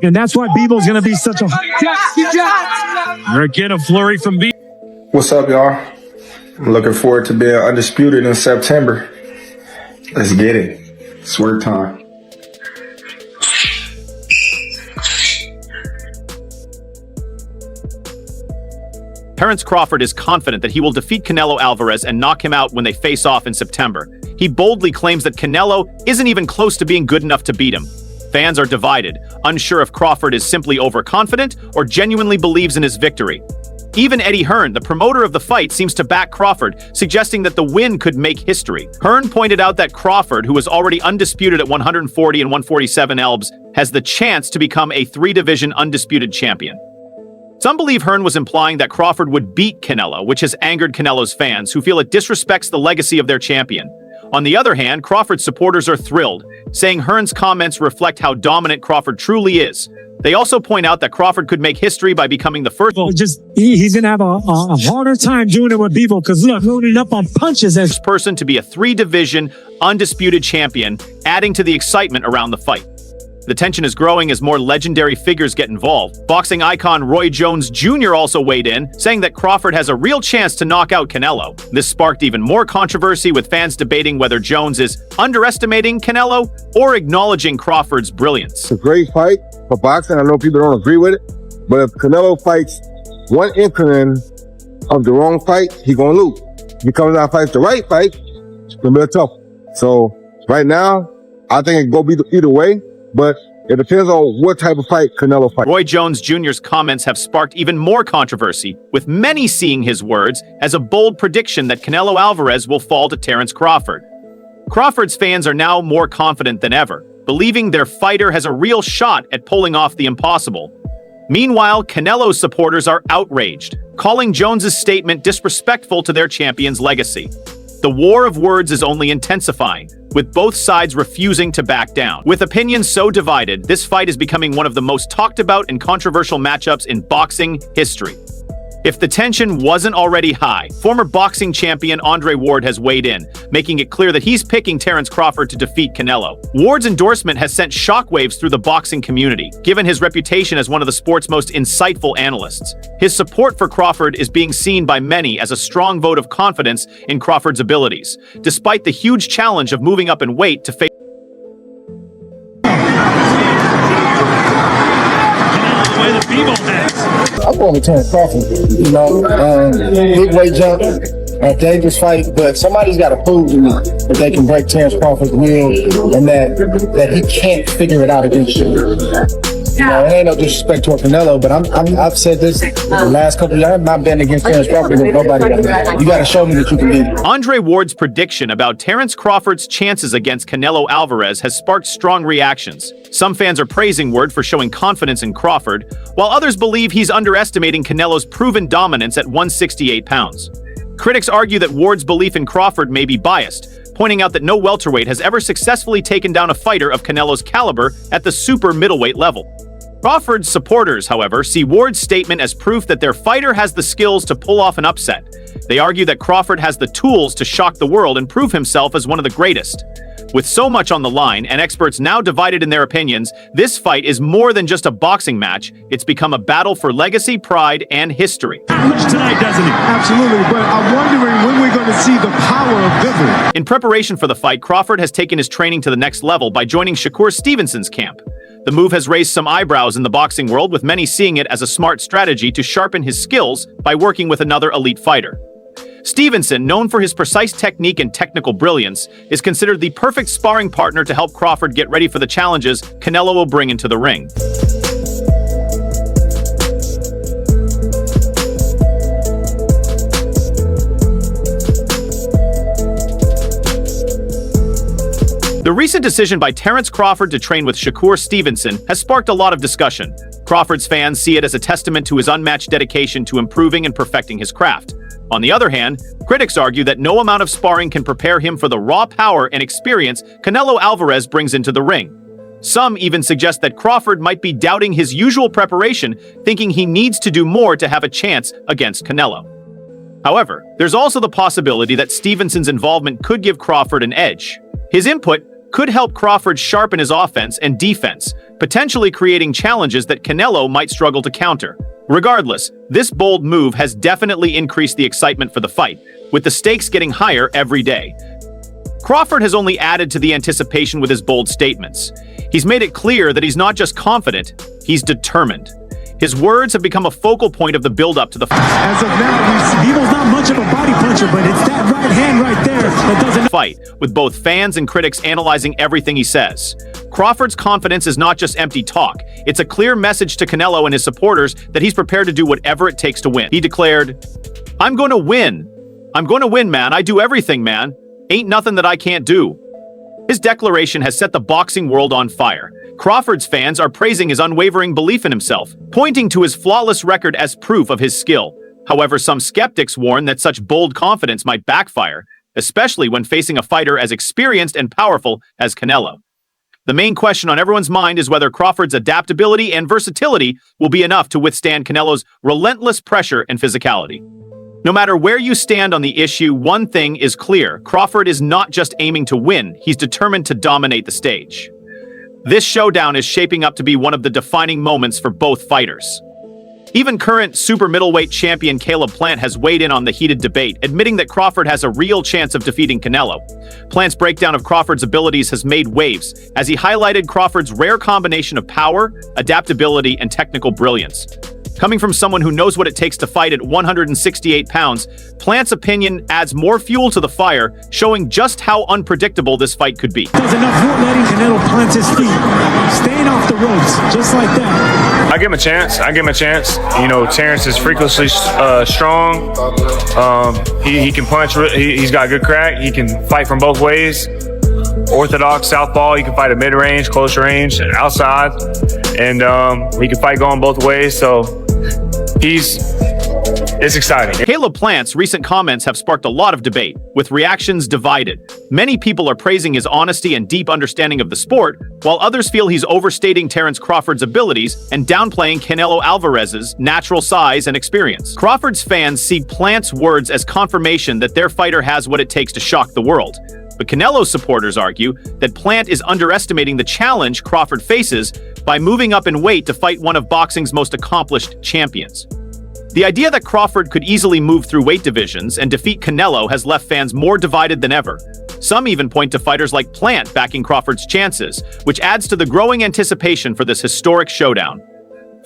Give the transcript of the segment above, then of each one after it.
And that's why Bevo's going to be such a... We're getting a flurry from Bevo. What's up, y'all? I'm looking forward to being undisputed in September. Let's get it. It's work time. Terence Crawford is confident that he will defeat Canelo Álvarez and knock him out when they face off in September. He boldly claims that Canelo isn't even close to being good enough to beat him. Fans are divided, unsure if Crawford is simply overconfident or genuinely believes in his victory. Even Eddie Hearn, the promoter of the fight, seems to back Crawford, suggesting that the win could make history. Hearn pointed out that Crawford, who is already undisputed at 140 and 147 ELBs, has the chance to become a three-division undisputed champion. Some believe Hearn was implying that Crawford would beat Canelo, which has angered Canelo's fans, who feel it disrespects the legacy of their champion. On the other hand, Crawford's supporters are thrilled, saying Hearn's comments reflect how dominant Crawford truly is. They also point out that Crawford could make history by becoming the first He's going to have a harder time doing it with Bevo because look, loading up on punches as person to be a three-division, undisputed champion, adding to the excitement around the fight. The tension is growing as more legendary figures get involved. Boxing icon Roy Jones Jr. also weighed in, saying that Crawford has a real chance to knock out Canelo. This sparked even more controversy, with fans debating whether Jones is underestimating Canelo or acknowledging Crawford's brilliance. It's a great fight for boxing. I know people don't agree with it, but if Canelo fights one inkling of the wrong fight, he's going to lose. If he comes out and fights the right fight, it's going to be a tough one. So right now, I think it go be either way. But it depends on what type of fight Canelo fights. Roy Jones Jr.'s comments have sparked even more controversy, with many seeing his words as a bold prediction that Canelo Álvarez will fall to Terence Crawford. Crawford's fans are now more confident than ever, believing their fighter has a real shot at pulling off the impossible. Meanwhile, Canelo's supporters are outraged, calling Jones's statement disrespectful to their champion's legacy. The war of words is only intensifying, with both sides refusing to back down. With opinions so divided, this fight is becoming one of the most talked about and controversial matchups in boxing history. If the tension wasn't already high, former boxing champion Andre Ward has weighed in, making it clear that he's picking Terence Crawford to defeat Canelo. Ward's endorsement has sent shockwaves through the boxing community, given his reputation as one of the sport's most insightful analysts. His support for Crawford is being seen by many as a strong vote of confidence in Crawford's abilities, despite the huge challenge of moving up in weight to face I'm going with Terence Crawford. Big weight jump, a dangerous fight, but somebody's got to prove to me that they can break Terence Crawford's will and that he can't figure it out against you. It ain't no disrespect toward Canelo, but I've said this the last couple of years. I've not been against Terence Crawford with nobody. You got to show me that you can beat him. Andre Ward's prediction about Terence Crawford's chances against Canelo Álvarez has sparked strong reactions. Some fans are praising Ward for showing confidence in Crawford, while others believe he's underestimating Canelo's proven dominance at 168 pounds. Critics argue that Ward's belief in Crawford may be biased, pointing out that no welterweight has ever successfully taken down a fighter of Canelo's caliber at the super middleweight level. Crawford's supporters, however, see Ward's statement as proof that their fighter has the skills to pull off an upset. They argue that Crawford has the tools to shock the world and prove himself as one of the greatest. With so much on the line and experts now divided in their opinions, this fight is more than just a boxing match. It's become a battle for legacy, pride, and history. tonight, doesn't he? Absolutely, but I'm wondering when we're going to see the power of victory. In preparation for the fight, Crawford has taken his training to the next level by joining Shakur Stevenson's camp. The move has raised some eyebrows in the boxing world, with many seeing it as a smart strategy to sharpen his skills by working with another elite fighter. Stevenson, known for his precise technique and technical brilliance, is considered the perfect sparring partner to help Crawford get ready for the challenges Canelo will bring into the ring. The recent decision by Terence Crawford to train with Shakur Stevenson has sparked a lot of discussion. Crawford's fans see it as a testament to his unmatched dedication to improving and perfecting his craft. On the other hand, critics argue that no amount of sparring can prepare him for the raw power and experience Canelo Álvarez brings into the ring. Some even suggest that Crawford might be doubting his usual preparation, thinking he needs to do more to have a chance against Canelo. However, there's also the possibility that Stevenson's involvement could give Crawford an edge. His input could help Crawford sharpen his offense and defense, potentially creating challenges that Canelo might struggle to counter. Regardless, this bold move has definitely increased the excitement for the fight, with the stakes getting higher every day. Crawford has only added to the anticipation with his bold statements. He's made it clear that he's not just confident, he's determined. His words have become a focal point of the build-up to the fight. As of now, he was not much of a body puncher, but it's that right hand right there that doesn't fight, with both fans and critics analyzing everything he says. Crawford's confidence is not just empty talk. It's a clear message to Canelo and his supporters that he's prepared to do whatever it takes to win. He declared, "I'm going to win. I'm going to win, man. I do everything, man. Ain't nothing that I can't do." His declaration has set the boxing world on fire. Crawford's fans are praising his unwavering belief in himself, pointing to his flawless record as proof of his skill. However, some skeptics warn that such bold confidence might backfire, especially when facing a fighter as experienced and powerful as Canelo. The main question on everyone's mind is whether Crawford's adaptability and versatility will be enough to withstand Canelo's relentless pressure and physicality. No matter where you stand on the issue, one thing is clear: Crawford is not just aiming to win, he's determined to dominate the stage. This showdown is shaping up to be one of the defining moments for both fighters. Even current super middleweight champion Caleb Plant has weighed in on the heated debate, admitting that Crawford has a real chance of defeating Canelo. Plant's breakdown of Crawford's abilities has made waves, as he highlighted Crawford's rare combination of power, adaptability, and technical brilliance. Coming from someone who knows what it takes to fight at 168 pounds, Plant's opinion adds more fuel to the fire, showing just how unpredictable this fight could be. does enough for letting Canelo plant his feet, staying off the ropes, just like that. I give him a chance. You know, Terence is freakishly strong. He can punch. He's got good crack. He can fight from both ways. Orthodox, southpaw. He can fight at mid-range, close range, and outside. And he can fight going both ways. So it's exciting. Caleb Plant's recent comments have sparked a lot of debate, with reactions divided. Many people are praising his honesty and deep understanding of the sport, while others feel he's overstating Terence Crawford's abilities and downplaying Canelo Álvarez's natural size and experience. Crawford's fans see Plant's words as confirmation that their fighter has what it takes to shock the world. But Canelo's supporters argue that Plant is underestimating the challenge Crawford faces by moving up in weight to fight one of boxing's most accomplished champions. The idea that Crawford could easily move through weight divisions and defeat Canelo has left fans more divided than ever. Some even point to fighters like Plant backing Crawford's chances, which adds to the growing anticipation for this historic showdown.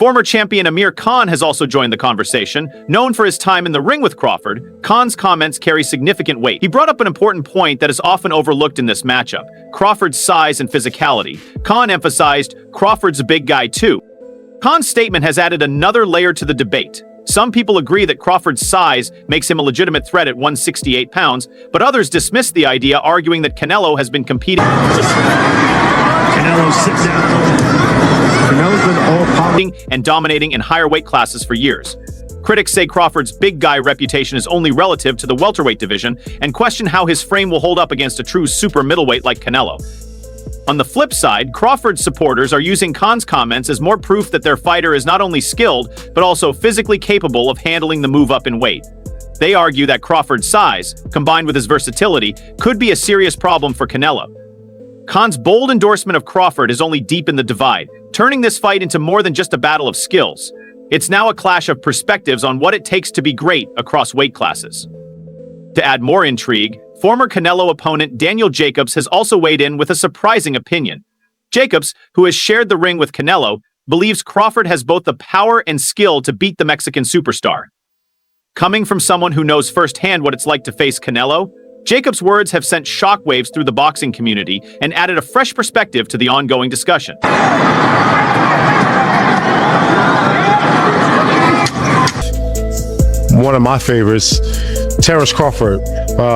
Former champion Amir Khan has also joined the conversation. Known for his time in the ring with Crawford, Khan's comments carry significant weight. He brought up an important point that is often overlooked in this matchup: Crawford's size and physicality. Khan emphasized, "Crawford's a big guy too." Khan's statement has added another layer to the debate. Some people agree that Crawford's size makes him a legitimate threat at 168 pounds, but others dismiss the idea, arguing that Canelo has been competing. Canelo, sit down. Canelo's been all-powerful and dominating in higher weight classes for years. Critics say Crawford's big guy reputation is only relative to the welterweight division and question how his frame will hold up against a true super middleweight like Canelo. On the flip side, Crawford's supporters are using Khan's comments as more proof that their fighter is not only skilled, but also physically capable of handling the move up in weight. They argue that Crawford's size, combined with his versatility, could be a serious problem for Canelo. Khan's bold endorsement of Crawford is only deepened the divide, turning this fight into more than just a battle of skills. It's now a clash of perspectives on what it takes to be great across weight classes. To add more intrigue, former Canelo opponent Daniel Jacobs has also weighed in with a surprising opinion. Jacobs, who has shared the ring with Canelo, believes Crawford has both the power and skill to beat the Mexican superstar. Coming from someone who knows firsthand what it's like to face Canelo, Jacobs' words have sent shockwaves through the boxing community and added a fresh perspective to the ongoing discussion. One of my favorites, Terence Crawford.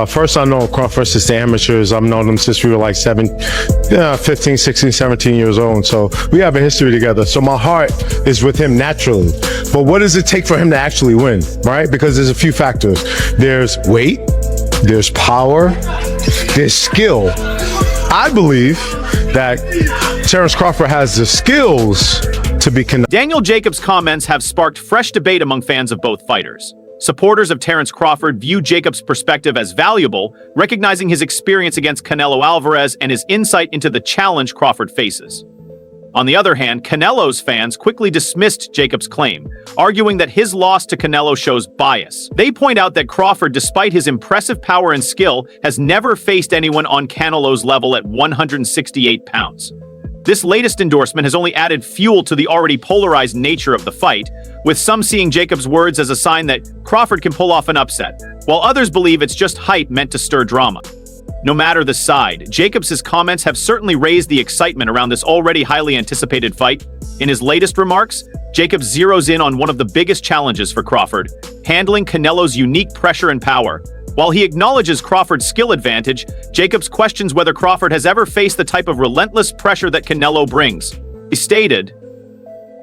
First, I know Crawford since the amateurs. I've known him since we were like 15, 16, 17 years old. So we have a history together. So my heart is with him naturally. But what does it take for him to actually win, right? Because there's a few factors. There's weight, there's power, there's skill. I believe that Terence Crawford has the skills to be connected. Daniel Jacobs' comments have sparked fresh debate among fans of both fighters. Supporters of Terence Crawford view Jacobs' perspective as valuable, recognizing his experience against Canelo Álvarez and his insight into the challenge Crawford faces. On the other hand, Canelo's fans quickly dismissed Jacobs' claim, arguing that his loss to Canelo shows bias. They point out that Crawford, despite his impressive power and skill, has never faced anyone on Canelo's level at 168 pounds. This latest endorsement has only added fuel to the already polarized nature of the fight, with some seeing Jacobs' words as a sign that Crawford can pull off an upset, while others believe it's just hype meant to stir drama. No matter the side, Jacobs' comments have certainly raised the excitement around this already highly anticipated fight. In his latest remarks, Jacobs zeroes in on one of the biggest challenges for Crawford, handling Canelo's unique pressure and power. While he acknowledges Crawford's skill advantage, Jacobs questions whether Crawford has ever faced the type of relentless pressure that Canelo brings. He stated,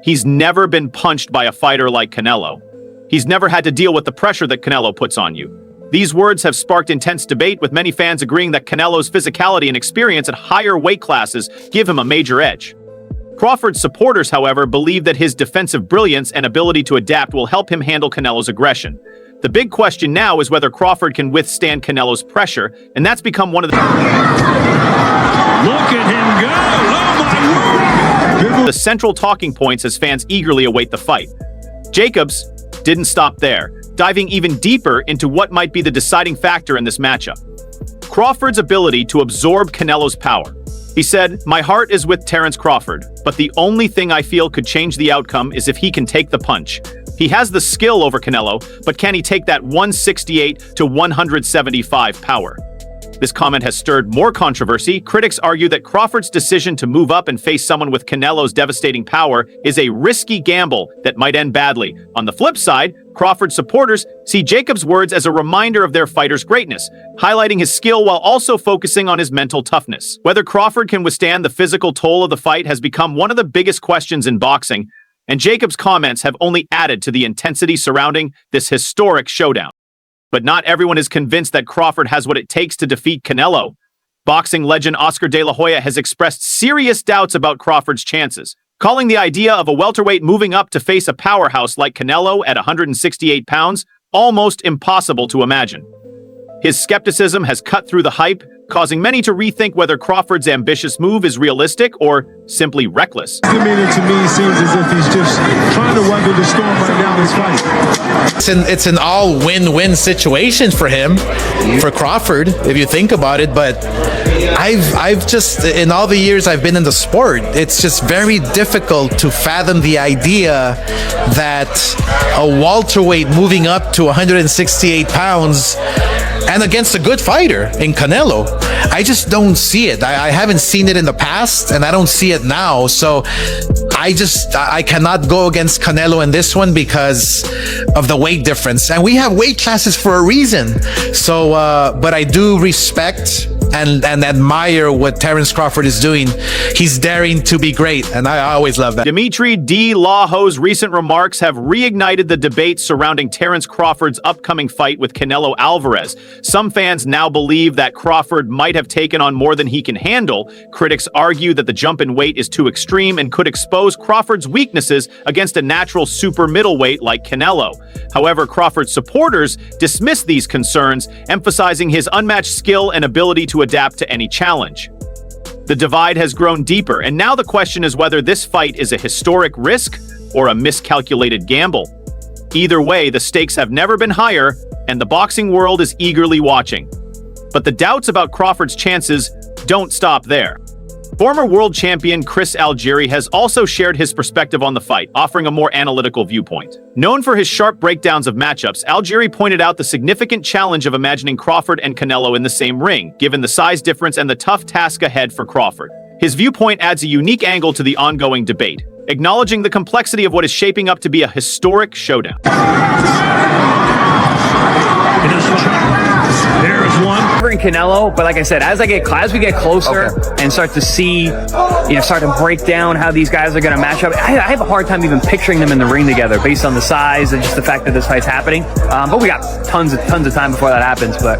"He's never been punched by a fighter like Canelo. He's never had to deal with the pressure that Canelo puts on you." These words have sparked intense debate, with many fans agreeing that Canelo's physicality and experience at higher weight classes give him a major edge. Crawford's supporters, however, believe that his defensive brilliance and ability to adapt will help him handle Canelo's aggression. The big question now is whether Crawford can withstand Canelo's pressure, and that's become one of the... Look at him go! Oh my word! The central talking points as fans eagerly await the fight. Jacobs didn't stop there, diving even deeper into what might be the deciding factor in this matchup: Crawford's ability to absorb Canelo's power. He said, "My heart is with Terence Crawford, but the only thing I feel could change the outcome is if he can take the punch. He has the skill over Canelo, but can he take that 168 to 175 power?" This comment has stirred more controversy. Critics argue that Crawford's decision to move up and face someone with Canelo's devastating power is a risky gamble that might end badly. On the flip side, Crawford supporters see Jacobs' words as a reminder of their fighter's greatness, highlighting his skill while also focusing on his mental toughness. Whether Crawford can withstand the physical toll of the fight has become one of the biggest questions in boxing, and Jacobs' comments have only added to the intensity surrounding this historic showdown. But not everyone is convinced that Crawford has what it takes to defeat Canelo. Boxing legend Oscar De La Hoya has expressed serious doubts about Crawford's chances, calling the idea of a welterweight moving up to face a powerhouse like Canelo at 168 pounds almost impossible to imagine. His skepticism has cut through the hype, causing many to rethink whether Crawford's ambitious move is realistic or simply reckless. Demeanor to me seems as if he's just trying to weather the storm right now in this fight. It's an all win-win situation for him, for Crawford, if you think about it. But I've just, in all the years I've been in the sport, it's just very difficult to fathom the idea that a welterweight moving up to 168 pounds and against a good fighter in Canelo, I just don't see it. I haven't seen it in the past, and I don't see it now. So I cannot go against Canelo in this one because of the weight difference. And we have weight classes for a reason. So, but I do respect and admire what Terence Crawford is doing. He's daring to be great, and I always love that. Dimitri D. Laho's recent remarks have reignited the debate surrounding Terence Crawford's upcoming fight with Canelo Álvarez. Some fans now believe that Crawford might have taken on more than he can handle. Critics argue that the jump in weight is too extreme and could expose Crawford's weaknesses against a natural super middleweight like Canelo. However, Crawford's supporters dismiss these concerns, emphasizing his unmatched skill and ability to adapt to any challenge. The divide has grown deeper, and now the question is whether this fight is a historic risk or a miscalculated gamble. Either way, the stakes have never been higher, and the boxing world is eagerly watching. But the doubts about Crawford's chances don't stop there. Former world champion Chris Algieri has also shared his perspective on the fight, offering a more analytical viewpoint. Known for his sharp breakdowns of matchups, Algieri pointed out the significant challenge of imagining Crawford and Canelo in the same ring, given the size difference and the tough task ahead for Crawford. His viewpoint adds a unique angle to the ongoing debate, acknowledging the complexity of what is shaping up to be a historic showdown. There's one. And Canelo, but like I said, as we get closer and start to see, start to break down how these guys are going to match up, I have a hard time even picturing them in the ring together based on the size and just the fact that this fight's happening. But we got tons of time before that happens. But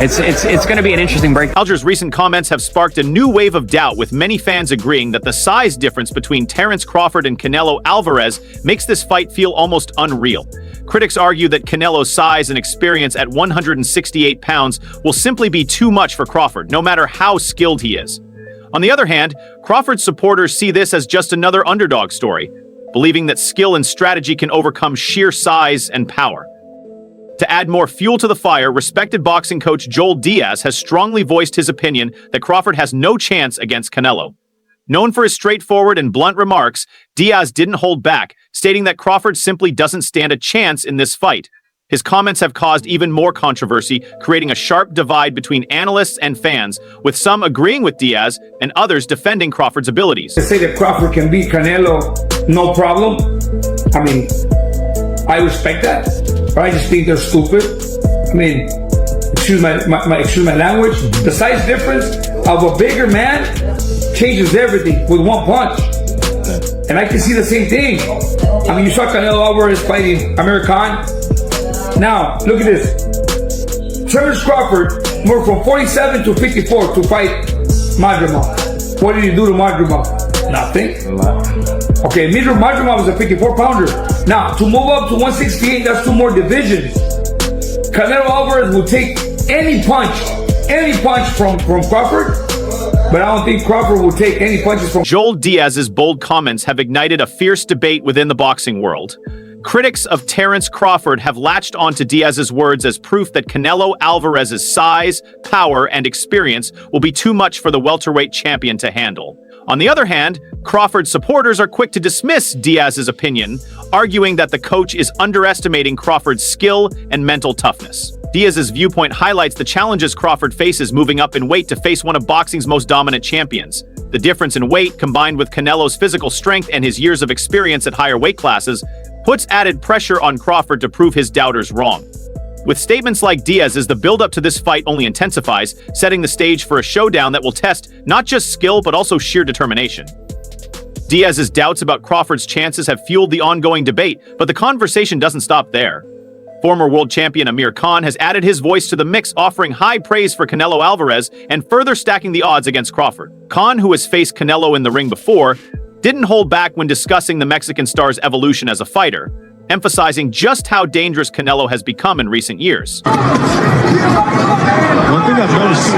it's going to be an interesting break. Alger's recent comments have sparked a new wave of doubt, with many fans agreeing that the size difference between Terence Crawford and Canelo Álvarez makes this fight feel almost unreal. Critics argue that Canelo's size and experience at 168 pounds will simply be too much for Crawford, no matter how skilled he is. On the other hand, Crawford's supporters see this as just another underdog story, believing that skill and strategy can overcome sheer size and power. To add more fuel to the fire, respected boxing coach Joel Diaz has strongly voiced his opinion that Crawford has no chance against Canelo. Known for his straightforward and blunt remarks, Diaz didn't hold back, stating that Crawford simply doesn't stand a chance in this fight. His comments have caused even more controversy, creating a sharp divide between analysts and fans, with some agreeing with Diaz and others defending Crawford's abilities. To say that Crawford can beat Canelo, no problem. I mean, I respect that, but I just think they're stupid. I mean, excuse my language. The size difference of a bigger man changes everything with one punch. And I can see the same thing. I mean, you saw Canelo Álvarez fighting Amir Khan. Now, look at this. Terence Crawford moved from 47 to 54 to fight Madrimov. What did he do to Madrimov? Nothing. Okay, Madrimov was a 54-pounder. Now, to move up to 168, that's 2 more divisions. Canelo Álvarez will take any punch from Crawford, but I don't think Crawford will take any punches from... Joel Diaz's bold comments have ignited a fierce debate within the boxing world. Critics of Terence Crawford have latched onto Diaz's words as proof that Canelo Álvarez's size, power, and experience will be too much for the welterweight champion to handle. On the other hand, Crawford's supporters are quick to dismiss Diaz's opinion, arguing that the coach is underestimating Crawford's skill and mental toughness. Diaz's viewpoint highlights the challenges Crawford faces moving up in weight to face one of boxing's most dominant champions. The difference in weight, combined with Canelo's physical strength and his years of experience at higher weight classes, puts added pressure on Crawford to prove his doubters wrong. With statements like Diaz's, the build-up to this fight only intensifies, setting the stage for a showdown that will test not just skill but also sheer determination. Diaz's doubts about Crawford's chances have fueled the ongoing debate, but the conversation doesn't stop there. Former world champion Amir Khan has added his voice to the mix, offering high praise for Canelo Álvarez and further stacking the odds against Crawford. Khan, who has faced Canelo in the ring before, didn't hold back when discussing the Mexican star's evolution as a fighter, emphasizing just how dangerous Canelo has become in recent years. One thing I've noticed.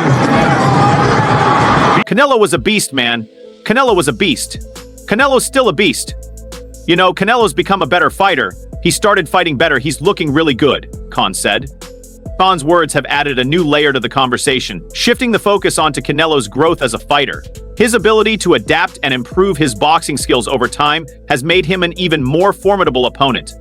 Canelo was a beast, man. Canelo was a beast. Canelo's still a beast. You know, Canelo's become a better fighter. He started fighting better. He's looking really good, Khan said. Khan's words have added a new layer to the conversation, shifting the focus onto Canelo's growth as a fighter. His ability to adapt and improve his boxing skills over time has made him an even more formidable opponent.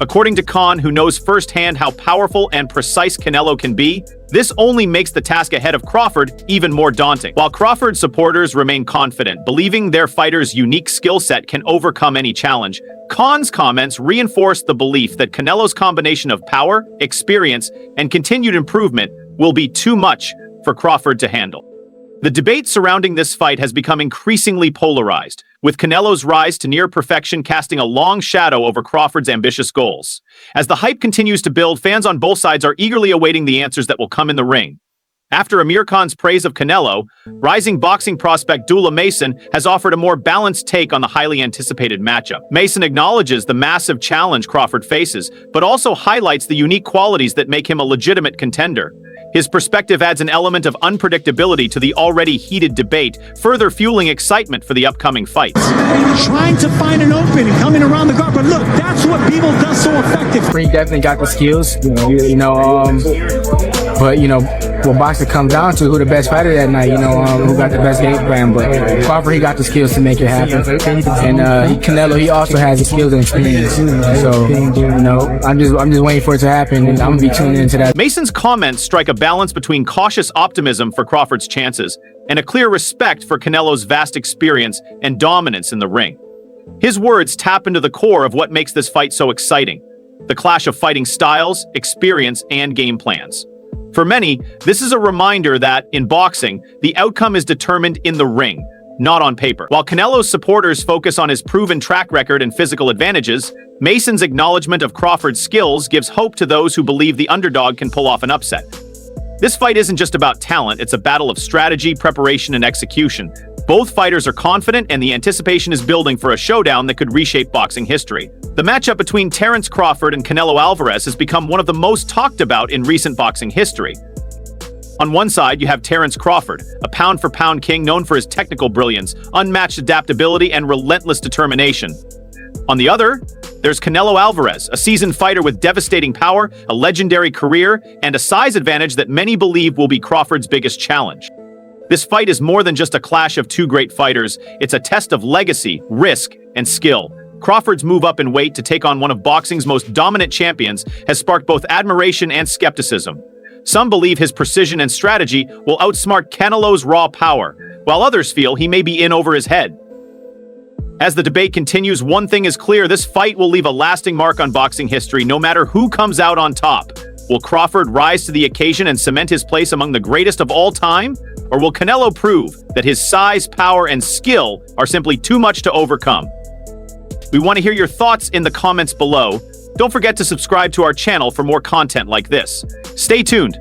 According to Khan, who knows firsthand how powerful and precise Canelo can be, this only makes the task ahead of Crawford even more daunting. While Crawford supporters remain confident, believing their fighter's unique skill set can overcome any challenge, Khan's comments reinforce the belief that Canelo's combination of power, experience, and continued improvement will be too much for Crawford to handle. The debate surrounding this fight has become increasingly polarized, with Canelo's rise to near perfection casting a long shadow over Crawford's ambitious goals. As the hype continues to build, fans on both sides are eagerly awaiting the answers that will come in the ring. After Amir Khan's praise of Canelo, rising boxing prospect Dula Mason has offered a more balanced take on the highly anticipated matchup. Mason acknowledges the massive challenge Crawford faces, but also highlights the unique qualities that make him a legitimate contender. His perspective adds an element of unpredictability to the already heated debate, further fueling excitement for the upcoming fights. Trying to find an opening, coming around the guard, but look, that's what people does so effective. He definitely got the skills, but what boxing comes down to, who the best fighter that night, who got the best game plan. But Crawford, he got the skills to make it happen. And Canelo, he also has the skills and experience. So, I'm just waiting for it to happen, and I'm gonna be tuning into that. Mason's comments strike a balance between cautious optimism for Crawford's chances and a clear respect for Canelo's vast experience and dominance in the ring. His words tap into the core of what makes this fight so exciting: the clash of fighting styles, experience, and game plans. For many, this is a reminder that, in boxing, the outcome is determined in the ring, not on paper. While Canelo's supporters focus on his proven track record and physical advantages, Mason's acknowledgement of Crawford's skills gives hope to those who believe the underdog can pull off an upset. This fight isn't just about talent, it's a battle of strategy, preparation, and execution. Both fighters are confident, and the anticipation is building for a showdown that could reshape boxing history. The matchup between Terence Crawford and Canelo Álvarez has become one of the most talked about in recent boxing history. On one side, you have Terence Crawford, a pound-for-pound king known for his technical brilliance, unmatched adaptability, and relentless determination. On the other, there's Canelo Álvarez, a seasoned fighter with devastating power, a legendary career, and a size advantage that many believe will be Crawford's biggest challenge. This fight is more than just a clash of two great fighters, it's a test of legacy, risk, and skill. Crawford's move up in weight to take on one of boxing's most dominant champions has sparked both admiration and skepticism. Some believe his precision and strategy will outsmart Canelo's raw power, while others feel he may be in over his head. As the debate continues, one thing is clear: this fight will leave a lasting mark on boxing history no matter who comes out on top. Will Crawford rise to the occasion and cement his place among the greatest of all time? Or will Canelo prove that his size, power, and skill are simply too much to overcome? We want to hear your thoughts in the comments below. Don't forget to subscribe to our channel for more content like this. Stay tuned.